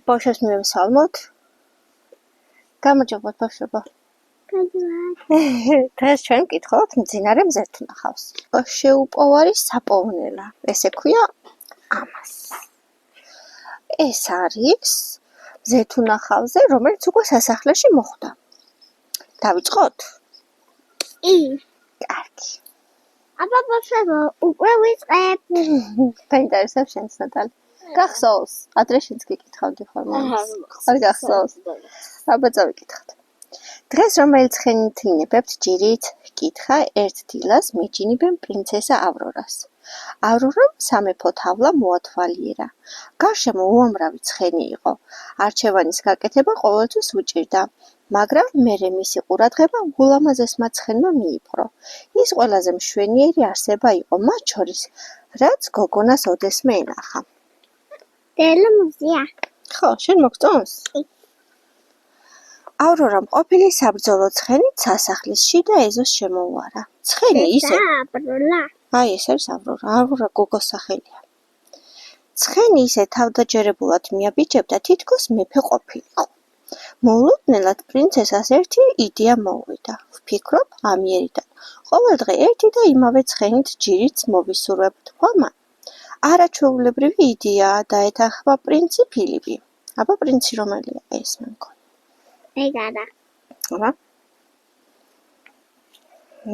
ბავშვებს მივესალმოთ. გამარჯობათ ბავშვებო. დღეს ჩვენ ვკითხავთ მძინარე მზეთუნახავს. შეუპოვარი საპოვნელა. ესე ქვია ამას. ეს არის მზეთუნახავზე, რომელიც უკვე სასახლეში მოხვდა. დავიწყოთ? კარგი. აბა ბავშვებო, უკვე ვიწყებ. დაინტერესებს შენს ნატალი. გახსოვს? ადრე შენც გიკითხავდი ხოლმე. არ გახსოვს? აბა წავიკითხოთ. დღეს რომელიც ხენითინებებთ ჯირით, ჰკითხა ერთ დილას მეჯინიბემ პრინცესა ავრორას. ავრორამ სამეფო თავლა მოათვალიერა. გარშემო უამრავი ცხენი იყო. არჩევანის გაკეთება ყოველთვის უჭირდა. მაგრამ მერე მისი ყურადღება ულამაზესმა ცხენმა მიიპყრო. ის ყველაზე მშვენიერი არსება იყო მათ შორის, რაც გოგონას ოდესმე ენახა. დელმუზია. ხო, შენ მოგწონს? ავრორამ ყოფილი საბრძოლო ცხენით სასახლის შიდა ეზოს შემოუარა. ცხენი ისე აბროლა. აი ეს არის ავრორა. ავრორა გოგოს სახელია. ცხენი ისე თავდაჯერებულად მიაბიჯებდა, თითქოს მეფე ყოფილიყო. მოულოდნელად პრინცესას ერთი იდეა მოუვიდა. ვფიქრობ, ამიერიდან ყოველ დღე ერთი და იმავე ცხენით ჯირიც მოვისურვებ, თქვა მან. არაჩვეულებრივი იდეაა და ეთანხმა პრინცი ფილიპი. აბა პრინცი რომელია ეს მე მგონი? ეგარა. აბა.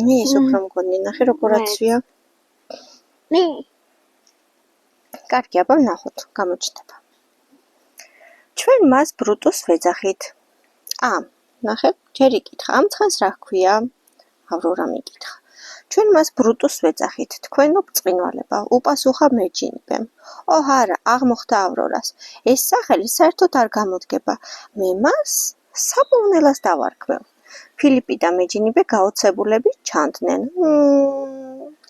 მე ის უფრო მგონი, ნახე როგორაცია. მე. კარგი, აბა ვნახოთ, გამოჩნდება. ჩვენ მას ბრუტუს ვეძახით. ნახე, ჯერ იკითხა, ამ ცხენს რა ჰქვია? ავრორამ იკითხა. ჩვენ მას ბრუტუს ვეძახით, თქვენო ბრწყინვალება, უპასუხა მეჯინიბემ. არა, აღმოხდა ავრორას. ეს სახელი საერთოდ არ გამოდგება. მე მას საპოვნელას დავარქვევ. ფილიპი და მეჯინიბე გაოცებულები ჩანდნენ.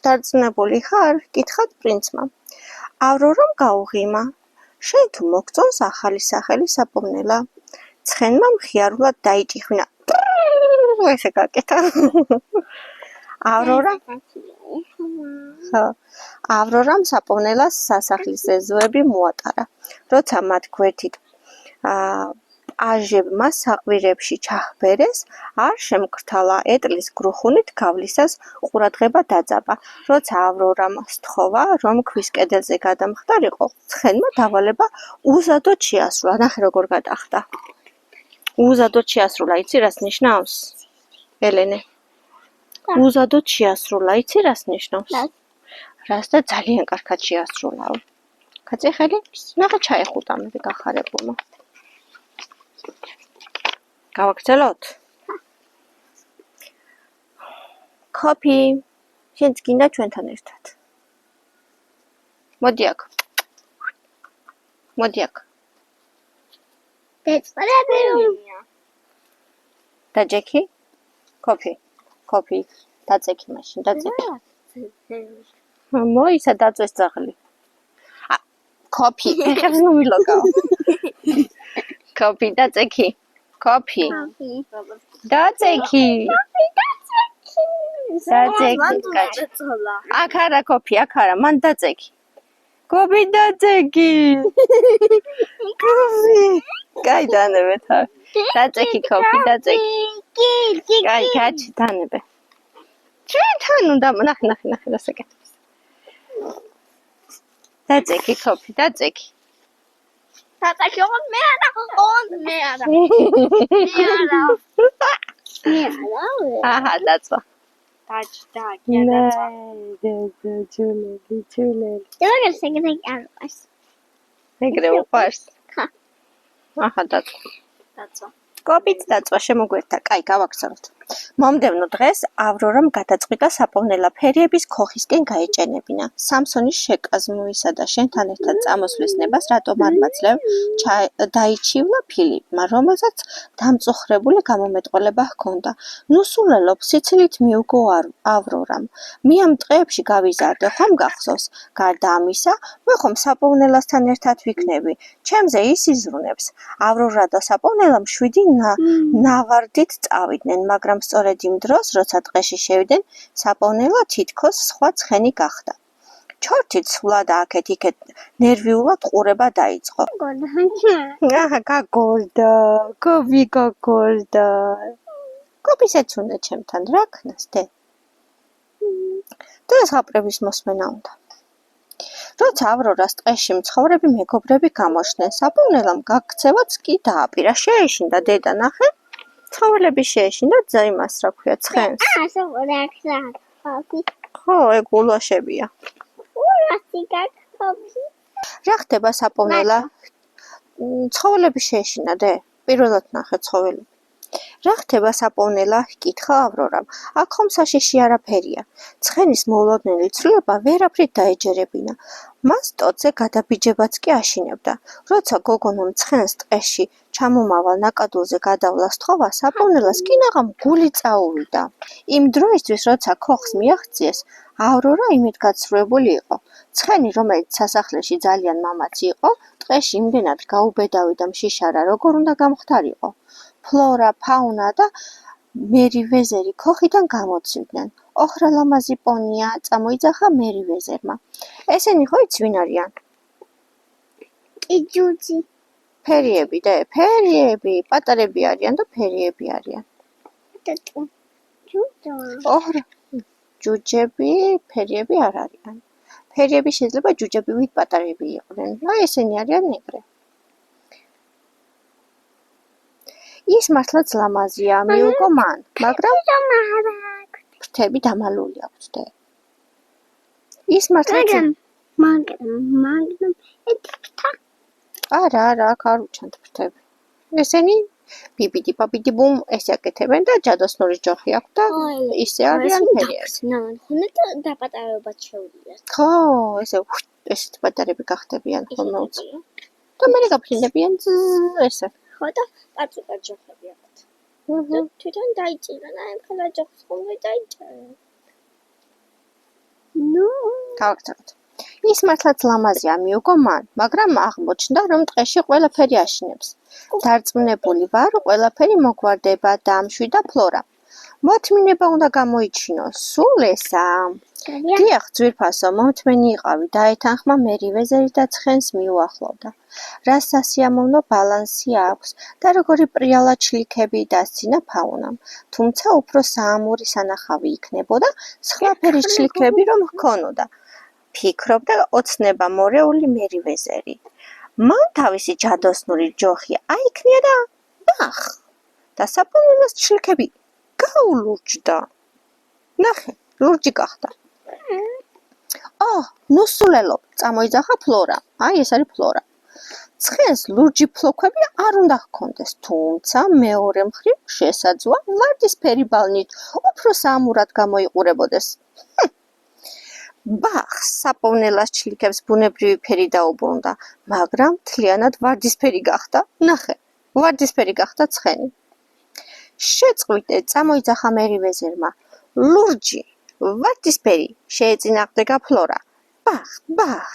დარწმუნებული ხარ? კითხათ პრინცმა. ავრორამ გაუღიმა. შენ თუ მოგწონს ახალი სახელი საპოვნელა? ცხენმა მხიარულად დაიჭიხვინა. ესე გაკეთა. ავრორამ საპოვნელას სასახლის ეზოები მოატარა. როცა მათ გვერდით პაჟებმა საყვირებში ჩაჰბერეს, არ შემკრთალა ეტლის გრუხუნით გავლისას ყურადღება დაძაბა. როცა ავრორამ სთხოვა, რომ ქვის კედელზე გადამხდარიყო, ცხენმა დავალება უზადოდ შეასრულა. ნახე როგორ გადახდა. უზადოდ შეასრულა, იცი რას ნიშნავს? ელენე. უზადოდ შეასრულა, იცი რას ნიშნავს? რას და ძალიან კარგად შეასრულაო. კაცი ხელი? ნახე ჩაეხუტა მე გახარებულმა. გავაგრძელოთ? ქოფი, შენც გინდა ჩვენთან ერთად. მოდი აქ. მოდი აქ. დეწრებია. დაჯექი? ქოფი. ქოფი. დაწექი მაშინ, დაწექი. მოისა დაწეს ძაღლი. ქოფი, ეხებს ნუ მილოგაო. ქოფი, დაწექი. ქოფი. დაწექი. დაწექი. აქ არა ქოფი, აქ არა, მან დაწექი. ქოფი დაწექი. ქოფი. კაი დანებეთ არ. დაწექი ქოფი, დაწექი. კაი, გაჩი დანებე. ჩვენთან უნდა ნახე დასაკეთებს. დაწექი ქოფი, დაწექი. დაწექი მე არა. აჰა, დაწვა. დაჭდა, ჯულელი. დაგერ შეგდე არყას. ეგრე უყვარს. ხა. აჰა, დაწვა. დაწვა. კოპიც დაწვა შემოგვერთა. კაი, გავაგრძელოთ. მომდევნო დღეს ავრორამ გადაწყვიტა საპოვნელა ფერიების ქოხისკენ გაეჭენებინა. სამსონის შეკაზმვისა და შენთან ერთად წამოსვლის ნებას რატომ არ მაძლევ? დაიჩივლა ფილიპმა, რომელსაც დამწუხრებული გამომეტყველება ჰქონდა. ნუ სულელობ, სიცილით მიუგო ავრორამ. მე ამ დღეებში გავიზარდე, ხომ გახსოვს? გარდა ამისა, მე ხომ საპოვნელასთან ერთად ვიქნები. ჩემზე ის იზრუნებს. ავრორა და საპოვნელამ 7 ნავარდით წავიდნენ, მაგრამ სწორედ იმ დროს, როცა ტყეში შევიდნენ, საპოვნელა თითქოს სხვა ცხენი გახდა. ჩორთით სვლა და აქეთ-იქეთ ნერვიულად ყურება დაიწყო. აჰა, გაგორდა, გობი გაგორდა. გობისაც უნდა ჩემთან რა ქნას დე. და ზღაპრების მოსმენა უნდა. როცა ავრორას ტყეში მცხოვრები მეგობრები გამოჩნდნენ, საპოვნელამ გაქცევაც კი დააპირა. შეეშინდა დედა ნახე. ცხოველები შეეშინდა იმას, რა ქვია, ცხენს. ხო, ეგ ულვაშებია. რა ხდება საპოვნელა? ცხოველები შეეშინა დე. პირველად ნახე ცხოველები. რა ხდება საპოვნელა? ჰკითხა ავრორამ. აქ ხომ საშიში არაფერია. ცხენის მოულოდნელი ცვლილება ვერაფრით დაეჯერებინა. მას ტოტზე გადაბიჯებაც კი აშინებდა. როცა გოგონამ ცხენს ტყეში ჩამომავალ ნაკადულზე გადავლა სთხოვა, საპოვნელას კინაღამ გული წაუვიდა. იმ დროისთვის, როცა ქოხს მიაღწიეს, ავრორა იმედგაცრუებული იყო. ცხენი, რომელიც სასახლეში ძალიან მამაცი იყო, ტყეში იმდენად გაუბედავი და მშიშარა, როგორ უნდა გამختარიყო. ფლორა, ფაუნა და მერივეზერი ქოხიდან გამოცივდნენ. ოხრალამაზი პონია წამოიძახა მერივეზერმა. ესენი ხო იცი ვინ არიან? იჯუჯი. ფერიები და ფერიები, პატარები არიან და ფერიები არიან. ოხრა ჯუჯები, ფერიები არ არიან. ფერიები შეიძლება ჯუჯები ვით პატარები იყვნენ. აი ესენი არიან ეგრე. ის მართლაც ლამაზია, მიუგო მან, მაგრამ ფრთები დამალული აქვს დე. ის მართლაც მაგრამ არა, აქ არ უჩანთ ფრთები. ესენი ბიბიდი პაპიდი ბუმ ეს აკეთებენ და ჯადოსნური ჯოხი აქვს და ისე არიან ფერიები. დაპატარებად შეუძლიათ. ხო, ესეთ პატარები გახდებიან ხოლმე უცებ. და მე გაფრინდებიან ესე. ხო და პაწუყა ჯოხები აქვთ. და თვითონ დაიჭირა, აი ხოლმე ჯოხს ხოლმე დაიჭირა. გავაკეთოთ. ის მართლაც ლამაზია, მიუგო მან, მაგრამ აღმოჩნდა, რომ ტყეში ყველაფერი აშინებს. დარწმუნებული ვარ, ყველაფერი მოგვარდება, დამშვიდა ფლორა. მოთმინება უნდა გამოიჩინოს, სულ ესა. დიახ, ძვირფასო, მომთმენი იყავი, დაეთანხმა მერივეზერი და ცხენს მიუახლოვდა. რა სასიამოვნო ბალანსი აქვს და როგორი პრიალა ჩლიქები დასცინა ფაუნამ. თუმცა უფრო საამური სანახავი იქნებოდა, სხვა ფერის ჩლიქები რომ ჰქონოდა. ფიქრობდა ოცნება მორეული მერივეზერი. მან თავისი ჯადოსნური ჯოხი აიქნია და ბახ! და საპოვნელას ჩლიქები გაულურჯდა. ნახე, ლურჯი გახდა. ნუ სულელო, წამოიძახა ფლორა. აი ეს არის ფლორა. ცხენს ლურჯი ფლოქვები არ უნდა ჰქონდეს, თუმცა მეორე მხრივ შესაძლოა ვარდისფერი ბალნით უფრო საამურად გამოიყურებოდეს. ბახს საპოვნელას ჩლიქებს ბუნებრივი ფერი დაუბრუნდა, მაგრამ მთლიანად ვარდისფერი გახდა. ნახე, ვარდისფერი გახდა ცხენი. შეწყვიტე, წამოიძახა მერივეზერმა. ლურჯი, ვარდისფერი, შეეწინააღმდეგა ფლორა. ბახ,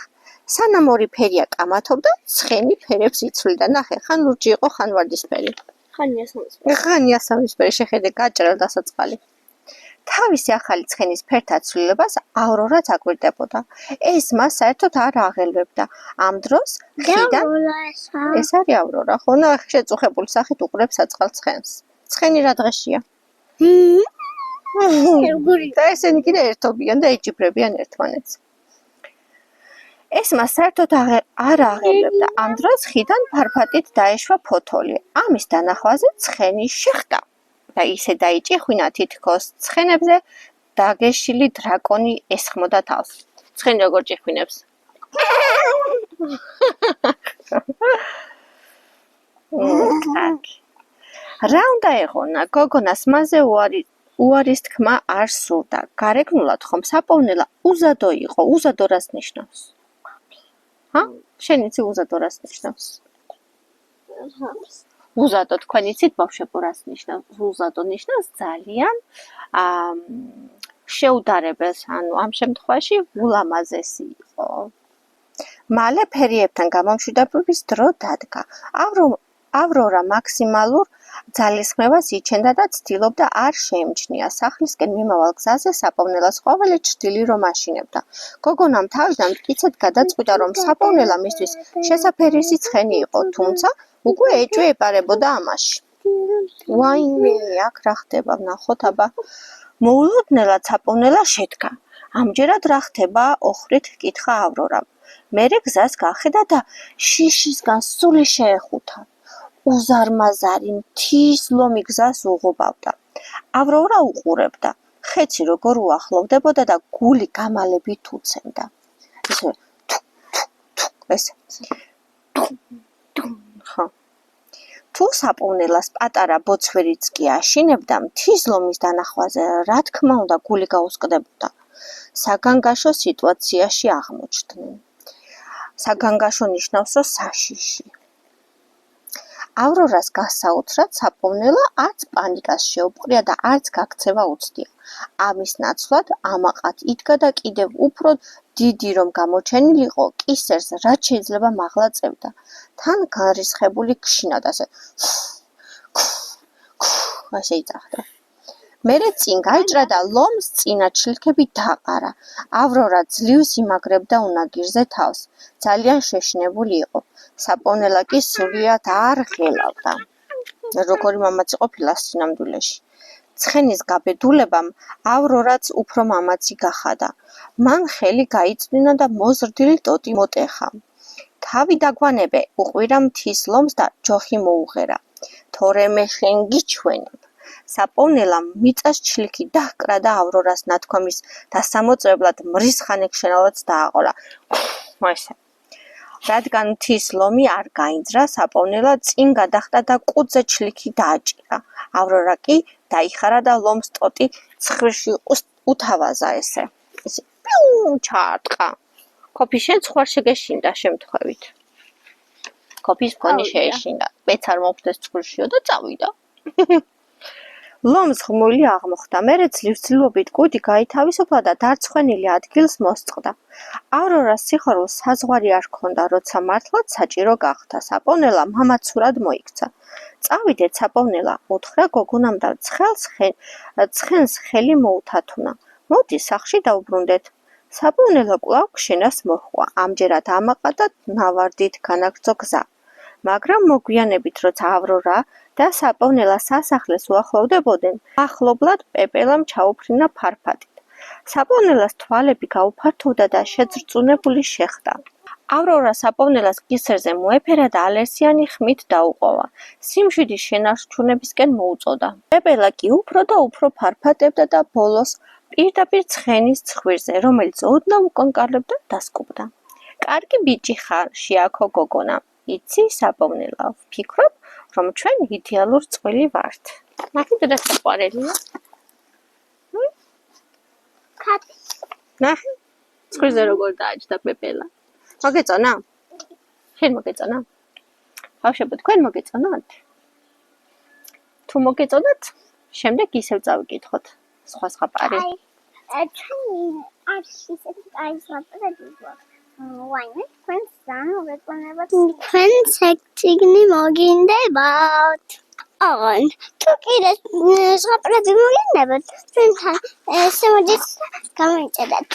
სანამ ორი ფერია კამათობდა, ცხენი ფერებს იცვლიდა. ნახე, ხან ლურჯი იყო, ხან ვარდისფერი. ხანია სამისფერი, შეხედე, გაჭრელ დასაწყალი. თავისი ახალი ცხენის ფერთა ცვლილებას ავრორაც აკვირდებოდა. ეს მას საერთოდ არ აღელვებდა. ამ დროს ხიდან ეს არის ავრორა, ხო, ნახე, შეწუხებული სახით უყურებს საწყალ ცხენს. ცხენი რა დღეშია? და ესენი კიდე ერთობიან და ეჯიბრებიან ერთმანეთს. ეს მას საერთოდ არ აღელვებდა. ამ დროს ხიდან ფარფატით დაეშვა ფოთოლი. ამის დანახვაზე ცხენი შეხვდა. და ისე დაიჭიხვინა თითქოს ცხენებზე დაგეშილი დრაკონი ესხმოდა თავს. ცხენი როგორ ჭიხვინებს? რა უნდა ეღონა? გოგონას მასზე უარის თქმა არ სურდა. გარეგნულად ხომ საპოვნელა უზადო იყო. უზადო რას ნიშნავს? შენ იცი უზადო რას ნიშნავს? უზადო თქვენ იცით ბავშვებო რას ნიშნავს? უზადო ნიშნავს ძალიან შეუდარებელს, ანუ ამ შემთხვევაში ულამაზესი იყო. მალე ფერიებთან გამომშვიდობების დრო დადგა. ავრორა მაქსიმალურ ძალისხმევას იჩენდა და ცდილობდა არ შეემჩნია სახლისკენ მიმავალ გზაზე საპოვნელას ყოველი ჩრდილი რომ აშინებდა. გოგონამ თავიდან მტკიცედ გადაწყვიტა, რომ საპოვნელა მისთვის შესაფერისი ცხენი იყო, თუმცა უკვე ეჭვი ეპარებოდა ამაში. ვაიმე, აქ რა ხდება, ვნახოთ აბა. მოულოდნელად საპოვნელა შედგა. ამჯერად რა ხდება, ოხრით ჰკითხა ავრორამ. მერე გზას გახედა და შიშისგან სული შეეხუთა. უზარმაზარი მთის ლომი გზას უღობავდა. ავრორა უყურებდა. ხეცი როგორ უახლოვდებოდა და გული გამალებით უცემდა. ისე ესე. ხო. თუ საპოვნელას პატარა ბოცვერიც კი აშინებდა, მთის ლომის დანახვაზე რა თქმა უნდა გული გაუსკდებოდა. საგანგაშო სიტუაციაში აღმოჩნდნენ. საგანგაშო ნიშნავს, რომ საშიში. ავრორას გასაოცრად საპოვნელა არც პანიკას შეუპყრია და არც გაქცევა უცდია. ამის ნაცვლად ამაყად იდგა და კიდევ უფრო დიდი რომ გამოჩენილიყო, კისერს რაც შეიძლება მაღლა წევდა. თან განრისხებული ქშინად ასე იწახდა. მერე წინ გაიჭრა და ლომს წინა ჩლიქები დაყარა. ავრორა ძლივს იმაგრებდა უნაგირზე თავს. ძალიან შეშინებული იყო. საპოვნელა კი სრულიად არ ღელავდა. როგორი მამაც იყო ფილას სინამდვილეში. ცხენის გაბედულებამ ავრორაც უფრო მამაცი გახადა. მან ხელი გაიწვინა და მოზრდილი ტოტი მოტეხა. თავი დაგვანებე, უყვირა მთის ლომს და ჯოხი მოუღერა. თორემე შენ გიჩვენებ. საპოვნელამ მიწას ჩლიქი დაჰკრა და ავრორას ნათქვამის დასამოწმებლად მრისხანე ქშენალაც დააყოლა. ესე. რადგან მთის ლომი არ გაინძრა, საპოვნელა წინ გადახტა და კუდზე ჩლიქი დააჭირა. ავრორა კი დაიხარა და ლომს ტოტი ცხვირში უთავაზა ესე. ესე პიუ ჩაარტყა. ქოფი შენ სხვა შეგეშინდა შემთხვევით. ქოფის მქონი შეეშინდა. მეც არ მომხდეს ცხვირშიო და წავიდა. ლომს ღმული აღმოხდა. მერე ძლივსძლივობით კუდი გაითავისუფლა და დარცხვენილი ადგილს მოსწყდა. ავრორას სიხარულს საზღვარი არ ჰქონდა, როცა მართლაც საჭირო გახდა. საპოვნელა მამაცურად მოიქცა. წავიდეთ, საპოვნელა, უთხრა გოგონამ და ცხენს ხელი მოუთათუნა. მოდი სახლში დავბრუნდეთ. საპოვნელა კვლავ ქშენას მოჰყვა. ამჯერად ამაყა და ნავარდით განაგრძო გზა. მაგრამ მოგვიანებით, როცა ავრორა და საპოვნელა სასახლეს უახლოვდებოდნენ, ახლობლად პეპელამ ჩაუფრინა ფარფატით. საპოვნელას თვალები გაუფართოვდა და შეძრწუნებული შეხვდა. ავრორა საპოვნელას კისერზე მოეფერა და ალერსიანი ხმით დაუყოვა. სიმშვიდის შენარჩუნებისკენ მოუწოდა. პეპელა კი უფრო და უფრო ფარფატებდა და ბოლოს პირდაპირ ცხენის ცხვირზე, რომელიც ოდნავ უკანკარლებდა, დასკუბდა. კარგი ბიჭი ხარ, შეაქო გოგონა. იცი, საპოვნელა, ვფიქრობ, რომ ჩვენ იდეალურ წყვილი ვართ. ნახეთ რა საყვარელია. კატი. ნახე. ცხვირზე როგორ დააჯდა პეპელა. მოგეწონა? შენ მოგეწონა? ბავშვებო, თქვენ მოგეწონათ? თუ მოგეწონათ, შემდეგ ისევ წავიკითხოთ სხვა პარი. ჩვენ არ ისეთი კაი ზღაპრები გვაქვს. ვაიმე, თქვენ სამ მოგეწონებათ. თქვენ ციგნი მოგინდებათ. აღან, თუ კიდე ზღაპრები მოგინდებათ, თქვენთან შემოდის გამიჭედათ.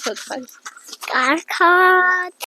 ცეცხლი. კარგად.